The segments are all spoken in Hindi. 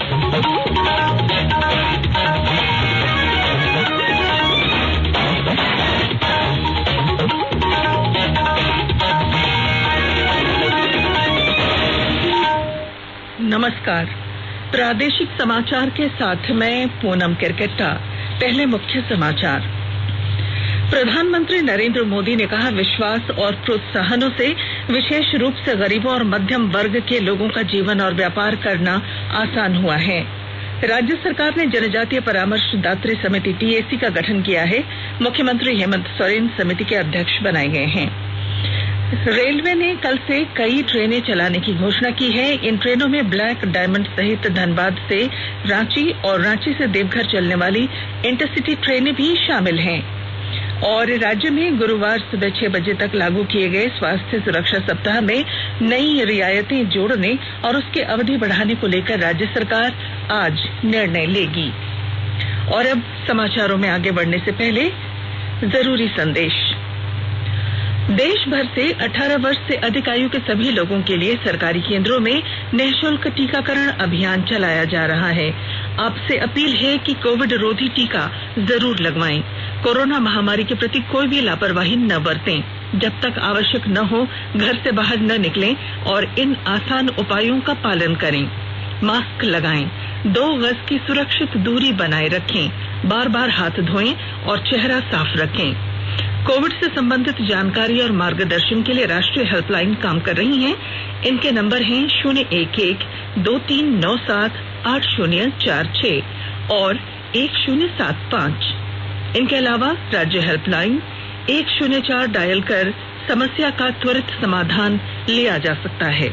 नमस्कार। प्रादेशिक समाचार के साथ मैं पूनम किरकेट्टा। पहले मुख्य समाचार। प्रधानमंत्री नरेंद्र मोदी ने कहा, विश्वास और प्रोत्साहनों से विशेष रूप से गरीबों और मध्यम वर्ग के लोगों का जीवन और व्यापार करना आसान हुआ है। राज्य सरकार ने जनजातीय परामर्शदात्री समिति टीएसी का गठन किया है। मुख्यमंत्री हेमंत सोरेन समिति के अध्यक्ष बनाए गए हैं। रेलवे ने कल से कई ट्रेनें चलाने की घोषणा की है। इन ट्रेनों में ब्लैक डायमंड सहित धनबाद से रांची और रांची से देवघर चलने वाली इंटरसिटी ट्रेनें भी शामिल हैं। और राज्य में गुरुवार सुबह 6 बजे तक लागू किए गए स्वास्थ्य सुरक्षा सप्ताह में नई रियायतें जोड़ने और उसकी अवधि बढ़ाने को लेकर राज्य सरकार आज निर्णय लेगी। और अब समाचारों में आगे बढ़ने से पहले जरूरी संदेश। देश भर से 18 वर्ष से अधिक आयु के सभी लोगों के लिए सरकारी केंद्रों में निःशुल्क टीकाकरण अभियान चलाया जा रहा है। आपसे अपील है कि कोविड रोधी टीका जरूर लगवाएं। कोरोना महामारी के प्रति कोई भी लापरवाही न बरतें। जब तक आवश्यक न हो घर से बाहर न निकलें और इन आसान उपायों का पालन करें। मास्क लगाएं, 2 गज की सुरक्षित दूरी बनाए रखें, बार बार हाथ धोएं और चेहरा साफ रखें। कोविड से संबंधित जानकारी और मार्गदर्शन के लिए राष्ट्रीय हेल्पलाइन काम कर रही हैं। इनके नंबर हैं 011-2397-8046 और 1075। इनके अलावा राज्य हेल्पलाइन 104 डायल कर समस्या का त्वरित समाधान लिया जा सकता है।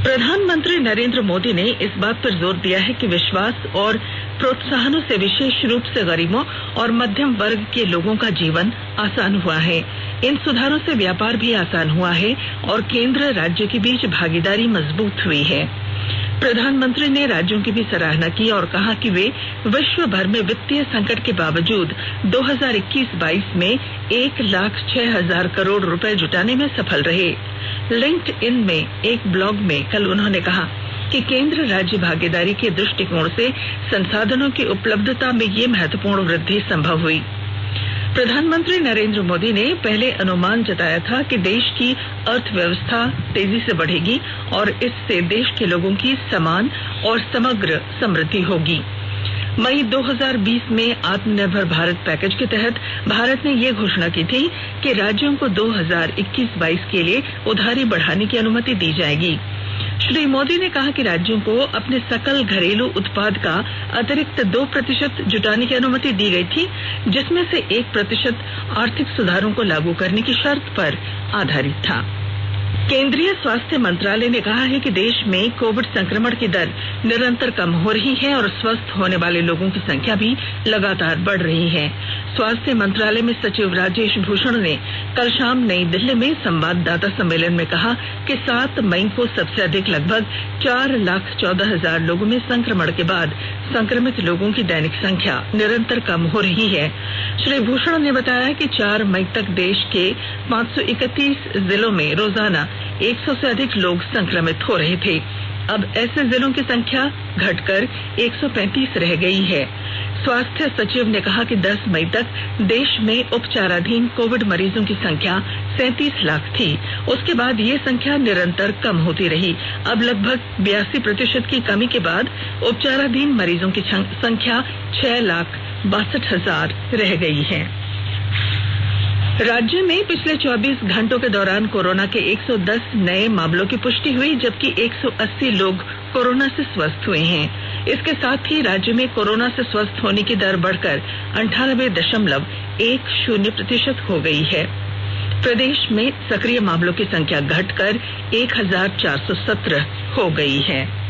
प्रधानमंत्री नरेंद्र मोदी ने इस बात पर जोर दिया है कि विश्वास और प्रोत्साहनों से विशेष रूप से गरीबों और मध्यम वर्ग के लोगों का जीवन आसान हुआ है। इन सुधारों से व्यापार भी आसान हुआ है और केंद्र राज्य के बीच भागीदारी मजबूत हुई है। प्रधानमंत्री ने राज्यों की भी सराहना की और कहा कि वे विश्व भर में वित्तीय संकट के बावजूद 2021-22 में 1,06,000 करोड़ रुपए जुटाने में सफल रहे। लिंक्डइन में एक ब्लॉग में कल उन्होंने कहा कि केंद्र राज्य भागीदारी के दृष्टिकोण से संसाधनों की उपलब्धता में ये महत्वपूर्ण वृद्धि संभव हुई। प्रधानमंत्री नरेंद्र मोदी ने पहले अनुमान जताया था कि देश की अर्थव्यवस्था तेजी से बढ़ेगी और इससे देश के लोगों की समान और समग्र समृद्धि होगी। मई 2020 में आत्मनिर्भर भारत पैकेज के तहत भारत ने ये घोषणा की थी कि राज्यों को 2021-22 के लिए उधारी बढ़ाने की अनुमति दी जाएगी। श्री मोदी ने कहा कि राज्यों को अपने सकल घरेलू उत्पाद का अतिरिक्त 2% जुटाने की अनुमति दी गई थी, जिसमें से 1% आर्थिक सुधारों को लागू करने की शर्त पर आधारित था। केंद्रीय स्वास्थ्य मंत्रालय ने कहा है कि देश में कोविड संक्रमण की दर निरंतर कम हो रही है और स्वस्थ होने वाले लोगों की संख्या भी लगातार बढ़ रही है। स्वास्थ्य मंत्रालय में सचिव राजेश भूषण ने कल शाम नई दिल्ली में संवाददाता सम्मेलन में कहा कि 7 मई को सबसे अधिक लगभग 4,14,000 लोगों में संक्रमण के बाद संक्रमित लोगों की दैनिक संख्या निरंतर कम हो रही है। श्री भूषण ने बताया कि 4 मई तक देश के 531 जिलों में रोजाना 100 से अधिक लोग संक्रमित हो रहे थे। अब ऐसे जिलों की संख्या घटकर 135 रह गई है। स्वास्थ्य सचिव ने कहा कि 10 मई तक देश में उपचाराधीन कोविड मरीजों की संख्या 37 लाख थी। उसके बाद ये संख्या निरंतर कम होती रही। अब लगभग 82% की कमी के बाद उपचाराधीन मरीजों की संख्या 6,62,000 रह गई है। राज्य में पिछले 24 घंटों के दौरान कोरोना के 110 नए मामलों की पुष्टि हुई, जबकि 180 लोग कोरोना से स्वस्थ हुए हैं। इसके साथ ही राज्य में कोरोना से स्वस्थ होने की दर बढ़कर 98.10% हो गई है। प्रदेश में सक्रिय मामलों की संख्या घटकर 1,417 हो गई है।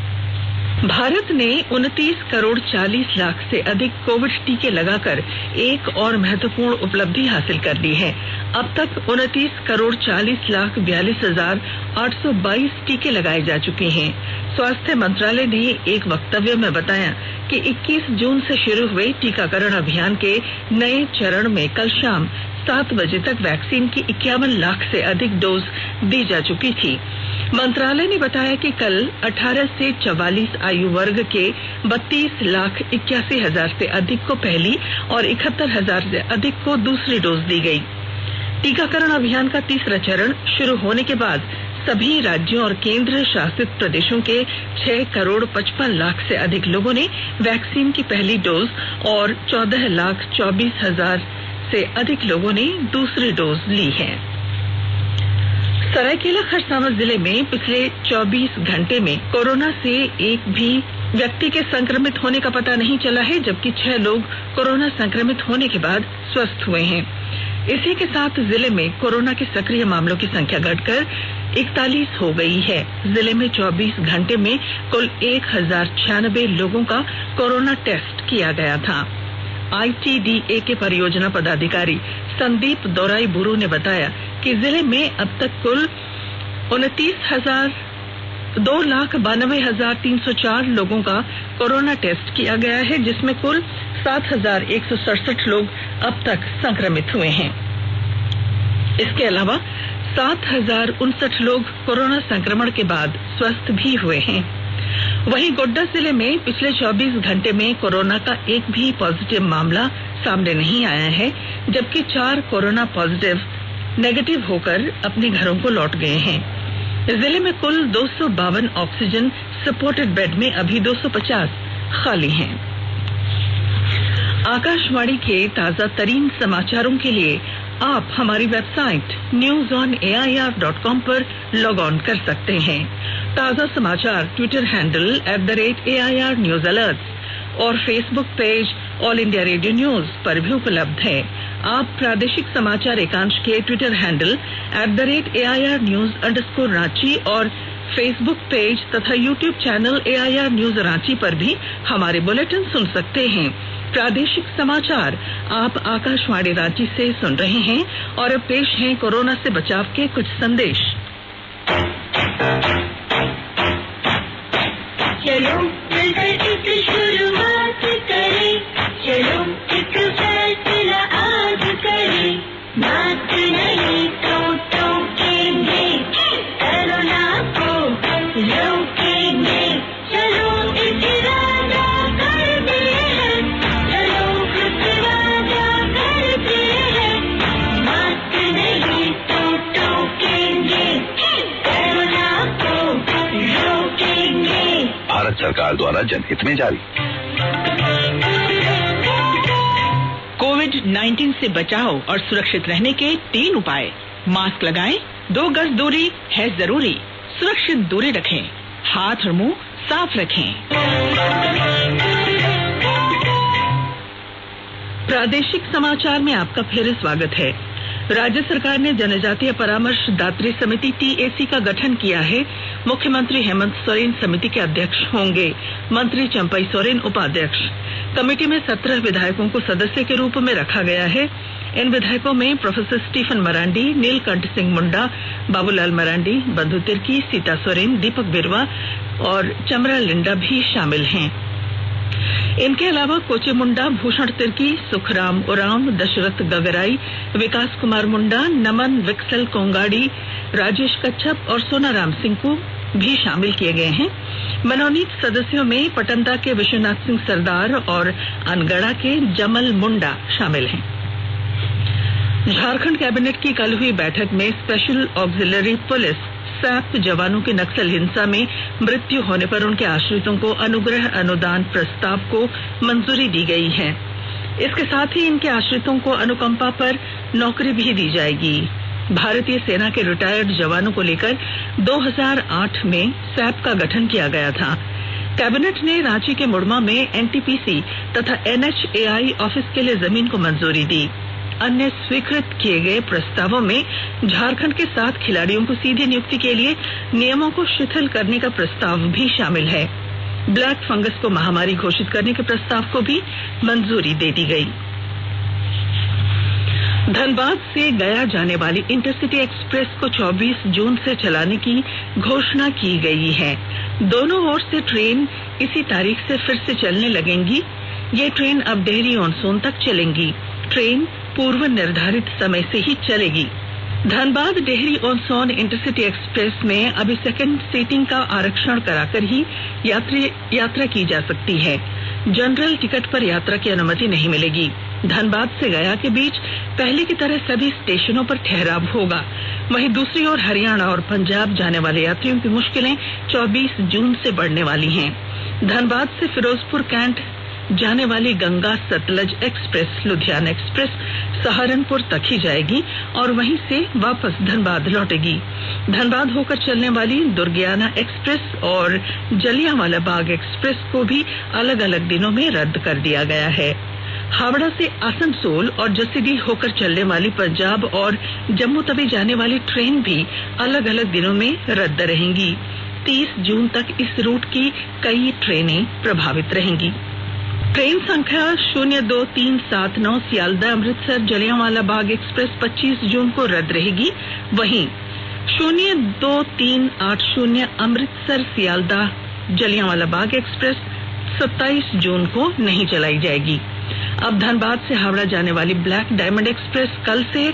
भारत ने 29 करोड़ 40 लाख से अधिक कोविड टीके लगाकर एक और महत्वपूर्ण उपलब्धि हासिल कर ली है। अब तक 29 करोड़ 40 लाख 42,822 टीके लगाए जा चुके हैं। स्वास्थ्य मंत्रालय ने एक वक्तव्य में बताया कि 21 जून से शुरू हुए टीकाकरण अभियान के नए चरण में कल शाम 7 बजे तक वैक्सीन की 51 लाख से अधिक डोज दी जा चुकी थी। मंत्रालय ने बताया कि कल 18 से 44 आयु वर्ग के 32,81,000 से अधिक को पहली और 71,000 से अधिक को दूसरी डोज दी गई। टीकाकरण अभियान का तीसरा चरण शुरू होने के बाद सभी राज्यों और केंद्र शासित प्रदेशों के 6 करोड़ 55 लाख से अधिक लोगों ने वैक्सीन की पहली डोज और 14,24,000 से अधिक लोगों ने दूसरी डोज ली है। सरायकेला खरसावां जिले में पिछले 24 घंटे में कोरोना से एक भी व्यक्ति के संक्रमित होने का पता नहीं चला है, जबकि 6 लोग कोरोना संक्रमित होने के बाद स्वस्थ हुए हैं। इसी के साथ जिले में कोरोना के सक्रिय मामलों की संख्या घटकर 41 हो गई है। जिले में 24 घंटे में कुल 1096 लोगों का कोरोना टेस्ट किया गया था। ITDA के परियोजना पदाधिकारी संदीप दोराई बुरू ने बताया कि जिले में अब तक कुल 2,92,304 लोगों का कोरोना टेस्ट किया गया है, जिसमें कुल 7,167 लोग अब तक संक्रमित हुए हैं। इसके अलावा 7,059 लोग कोरोना संक्रमण के बाद स्वस्थ भी हुए हैं। वहीं गोड्डा जिले में पिछले 24 घंटे में कोरोना का एक भी पॉजिटिव मामला सामने नहीं आया है, जबकि 4 कोरोना पॉजिटिव नेगेटिव होकर अपने घरों को लौट गए हैं। जिले में कुल 252 ऑक्सीजन सपोर्टेड बेड में अभी 250 खाली हैं। आकाशवाणी के ताजा तरीन समाचारों के लिए आप हमारी वेबसाइट newsonair.com पर लॉग ऑन कर सकते हैं। ताजा समाचार Twitter handle @AIR News Alerts और Facebook page all India radio news पर भी उपलब्ध है। आप प्रादेशिक समाचार एकांश के ट्विटर हैंडल @AIR News _ और फेसबुक पेज तथा YouTube channel AIR News Ranchi पर भी हमारे बुलेटिन सुन सकते हैं। प्रादेशिक समाचार आप आकाशवाणी रांची से सुन रहे हैं और अब पेश हैं कोरोना से बचाव के कुछ संदेश। चलो मिलकर एक शुरुआत करें, चलो एक फैसला आज करें, बात नहीं तो टोकेंगे, कोरोना को रोकेंगे, चलो एक इरादा करते हैं, चलो कुछ वादा करते हैं, बात नहीं तो टोकेंगे, कोरोना को रोकेंगे। भारत सरकार द्वारा जनहित में जारी। कोविड-19 से बचाव और सुरक्षित रहने के 3 उपाय। मास्क लगाएं, 2 गज दूरी है जरूरी, सुरक्षित दूरी रखें, हाथ और मुंह साफ रखें। प्रादेशिक समाचार में आपका फिर स्वागत है। राज्य सरकार ने जनजातीय परामर्शदात्री समिति TAC का गठन किया है। मुख्यमंत्री हेमंत सोरेन समिति के अध्यक्ष होंगे, मंत्री चंपई सोरेन उपाध्यक्ष। कमेटी में 17 विधायकों को सदस्य के रूप में रखा गया है। इन विधायकों में प्रोफेसर स्टीफन मरांडी, नीलकंठ सिंह मुंडा, बाबूलाल मरांडी, बंधु तिर्की, सीता सोरेन, दीपक बिरवा और चमरा लिंडा भी शामिल हैं। इनके अलावा कोचे मुंडा, भूषण तिर्की, सुखराम उरांव, दशरथ गगराई, विकास कुमार मुंडा, नमन विक्सल कोंगाड़ी, राजेश कच्छप और सोनाराम सिंह को भी शामिल किए गए हैं। मनोनीत सदस्यों में पटंदा के विश्वनाथ सिंह सरदार और अनगढ़ा के जमल मुंडा शामिल हैं। झारखंड कैबिनेट की कल हुई बैठक में स्पेशल ऑक्सिलरी पुलिस SAP जवानों की नक्सल हिंसा में मृत्यु होने पर उनके आश्रितों को अनुग्रह अनुदान प्रस्ताव को मंजूरी दी गई है। इसके साथ ही इनके आश्रितों को अनुकंपा पर नौकरी भी दी जाएगी। भारतीय सेना के रिटायर्ड जवानों को लेकर 2008 में SAP का गठन किया गया था। कैबिनेट ने रांची के मुड़मा में NTPC तथा NHAI ऑफिस के लिए जमीन को मंजूरी दी। अन्य स्वीकृत किए गए प्रस्तावों में झारखंड के 7 खिलाड़ियों को सीधी नियुक्ति के लिए नियमों को शिथिल करने का प्रस्ताव भी शामिल है। ब्लैक फंगस को महामारी घोषित करने के प्रस्ताव को भी मंजूरी दे दी गई। धनबाद से गया जाने वाली इंटरसिटी एक्सप्रेस को 24 जून से चलाने की घोषणा की गई है। दोनों ओर से ट्रेन इसी तारीख से फिर से चलने लगेंगी। ये ट्रेन अब डेहरी ऑन सोन तक चलेंगी। ट्रेन पूर्व निर्धारित समय से ही चलेगी। Dhanbad Dehri on Sone intercity express में अभी सेकंड सीटिंग का आरक्षण कराकर ही यात्रा की जा सकती है। जनरल टिकट पर यात्रा की अनुमति नहीं मिलेगी। धनबाद से गया के बीच पहले की तरह सभी स्टेशनों पर ठहराव होगा। वहीं दूसरी ओर हरियाणा और पंजाब जाने वाले यात्रियों की मुश्किलें 24 जून से बढ़ने वाली हैं। धनबाद से फिरोजपुर कैंट जाने वाली गंगा सतलज एक्सप्रेस लुधियाना एक्सप्रेस सहारनपुर तक ही जाएगी और वहीं से वापस धनबाद लौटेगी। धनबाद होकर चलने वाली दुर्गियाना एक्सप्रेस और जलियांवाला बाग एक्सप्रेस को भी अलग अलग दिनों में रद्द कर दिया गया है। हावड़ा से आसनसोल और जसीडीह होकर चलने वाली पंजाब और जम्मू तवी जाने वाली ट्रेन भी अलग अलग दिनों में रद्द रहेंगी। 30 जून तक इस रूट की कई ट्रेनें प्रभावित रहेंगी। ट्रेन संख्या 02379 सियालदह अमृतसर जलियांवाला बाग एक्सप्रेस 25 जून को रद्द रहेगी। वहीं 02380 अमृतसर सियालदह जलियांवाला बाग एक्सप्रेस 27 जून को नहीं चलाई जाएगी। अब धनबाद से हावड़ा जाने वाली ब्लैक डायमंड एक्सप्रेस कल से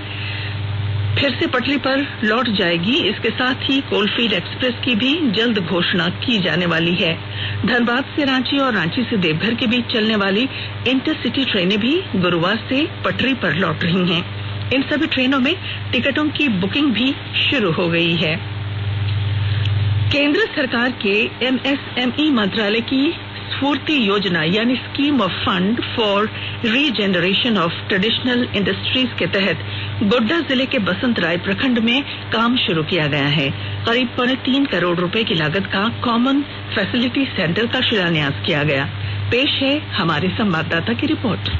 फिर से पटरी पर लौट जाएगी। इसके साथ ही कोलफील्ड एक्सप्रेस की भी जल्द घोषणा की जाने वाली है। धनबाद से रांची और रांची से देवघर के बीच चलने वाली इंटरसिटी ट्रेनें भी गुरुवार से पटरी पर लौट रही हैं। इन सभी ट्रेनों में टिकटों की बुकिंग भी शुरू हो गई है। केंद्र सरकार के MSME मंत्रालय की स्फूर्ति योजना यानी scheme of fund for regeneration of traditional industries के तहत गोड्डा जिले के बसंतराय प्रखंड में काम शुरू किया गया है। करीब 3.25 करोड़ रुपए की लागत का कॉमन फैसिलिटी सेंटर का शिलान्यास किया गया। पेश है हमारे संवाददाता की रिपोर्ट।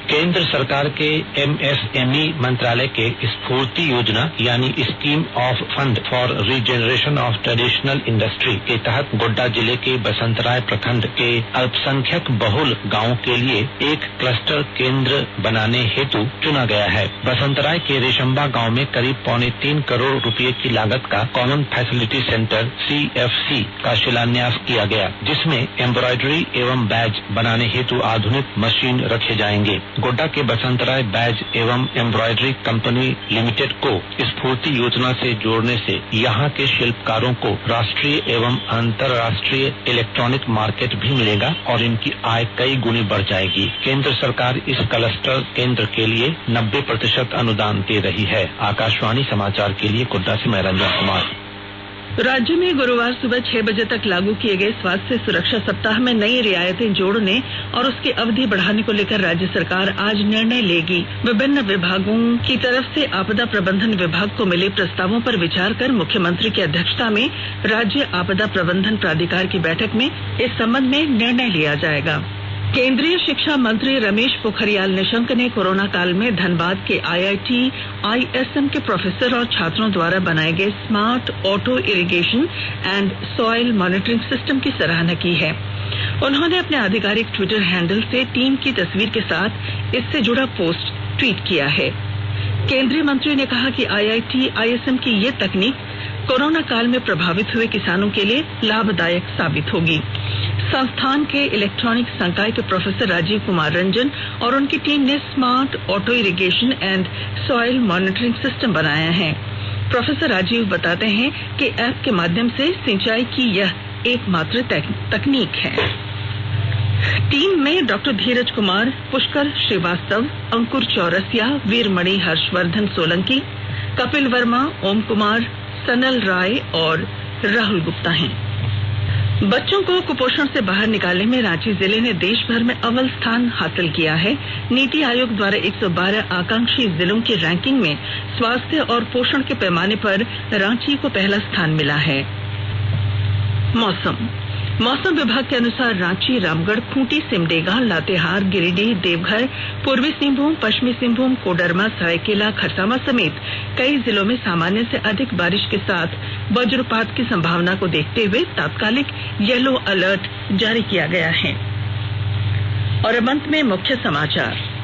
केंद्र सरकार के MSME मंत्रालय के स्फूर्ति योजना यानी scheme of fund for regeneration of traditional industry के तहत गोड्डा जिले के बसंतराय प्रखंड के अल्पसंख्यक बहुल गांवों के लिए एक क्लस्टर केंद्र बनाने हेतु चुना गया है। बसंतराय के रेशंबा गांव में करीब 3.25 करोड़ रुपए की लागत का कॉमन फैसिलिटी सेंटर CFC का शिलान्यास किया गया, जिसमें एम्ब्रॉयडरी एवं बैज बनाने हेतु आधुनिक मशीन रखे जाएंगे। गोड्डा के बसंतराय बैज एवं एम्ब्रॉयडरी कंपनी लिमिटेड को स्फूर्ति योजना से जोड़ने से यहां के शिल्पकारों को राष्ट्रीय एवं अंतर्राष्ट्रीय इलेक्ट्रॉनिक मार्केट भी मिलेगा और इनकी आय कई गुनी बढ़ जाएगी। केंद्र सरकार इस क्लस्टर केंद्र के लिए 90% अनुदान दे रही है। आकाशवाणी समाचार के लिए गोड्डा से मैं रंजन कुमार। राज्य में गुरुवार सुबह 6 बजे तक लागू किए गए स्वास्थ्य सुरक्षा सप्ताह में नई रियायतें जोड़ने और उसकी अवधि बढ़ाने को लेकर राज्य सरकार आज निर्णय लेगी। विभिन्न विभागों की तरफ से आपदा प्रबंधन विभाग को मिले प्रस्तावों पर विचार कर मुख्यमंत्री की अध्यक्षता में राज्य आपदा प्रबंधन प्राधिकार की बैठक में इस संबंध में निर्णय लिया जाएगा। केंद्रीय शिक्षा मंत्री रमेश पोखरियाल निशंक ने कोरोना काल में धनबाद के IIT ISM के प्रोफेसर और छात्रों द्वारा बनाए गए smart auto irrigation and soil monitoring system की सराहना की है। उन्होंने अपने आधिकारिक ट्विटर हैंडल से टीम की तस्वीर के साथ इससे जुड़ा पोस्ट ट्वीट किया है। केंद्रीय मंत्री ने कहा कि IIT ISM की ये तकनीक कोरोना काल में प्रभावित हुए किसानों के लिए लाभदायक साबित होगी। संस्थान के इलेक्ट्रॉनिक संकाय के प्रोफेसर राजीव कुमार रंजन और उनकी टीम ने smart auto irrigation and soil monitoring system बनाया है। प्रोफेसर राजीव बताते हैं कि ऐप के माध्यम से सिंचाई की यह एकमात्र तकनीक है। टीम में डॉक्टर धीरज कुमार, पुष्कर श्रीवास्तव, अंकुर चौरसिया, वीरमणि हर्षवर्धन सोलंकी, कपिल वर्मा, ओम कुमार, सनल राय और राहुल गुप्ता हैं। बच्चों को कुपोषण से बाहर निकालने में रांची जिले ने देश भर में अव्वल स्थान हासिल किया है। नीति आयोग द्वारा 112 आकांक्षी जिलों की रैंकिंग में स्वास्थ्य और पोषण के पैमाने पर रांची को पहला स्थान मिला है। मौसम विभाग के अनुसार रांची, रामगढ़, खूंटी, सिमडेगा, लातेहार, गिरिडीह, देवघर, पूर्वी सिंहभूम, पश्चिमी सिंहभूम, कोडरमा, सरायकेला, खरसावां समेत कई जिलों में सामान्य से अधिक बारिश के साथ वज्रपात की संभावना को देखते हुए तात्कालिक येलो अलर्ट जारी किया गया है। और अब अंत में मुख्य समाचार।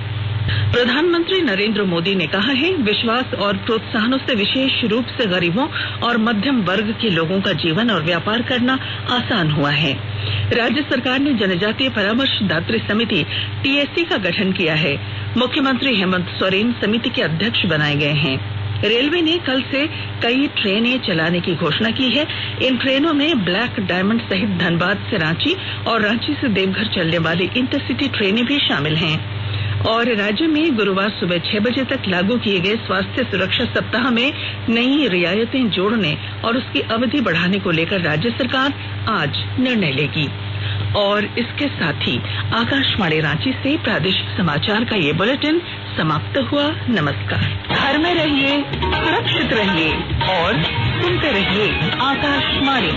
प्रधानमंत्री नरेंद्र मोदी ने कहा है, विश्वास और प्रोत्साहनों से विशेष रूप से गरीबों और मध्यम वर्ग के लोगों का जीवन और व्यापार करना आसान हुआ है। राज्य सरकार ने जनजातीय परामर्शदात्री समिति TSC का गठन किया है। मुख्यमंत्री हेमंत सोरेन समिति के अध्यक्ष बनाए गए हैं। रेलवे ने कल से कई ट्रेनें चलाने की घोषणा की है। इन ट्रेनों में ब्लैक डायमंड सहित धनबाद से रांची और रांची से देवघर चलने वाली इंटरसिटी ट्रेनें भी शामिल हैं। और राज्य में गुरुवार सुबह 6 बजे तक लागू किए गए स्वास्थ्य सुरक्षा सप्ताह में नई रियायतें जोड़ने और उसकी अवधि बढ़ाने को लेकर राज्य सरकार आज निर्णय लेगी। और इसके साथ ही आकाशवाणी रांची से प्रादेशिक समाचार का ये बुलेटिन समाप्त हुआ। नमस्कार। घर में रहिए, सुरक्षित रहिए और सुनते रहिए आकाशवाणी।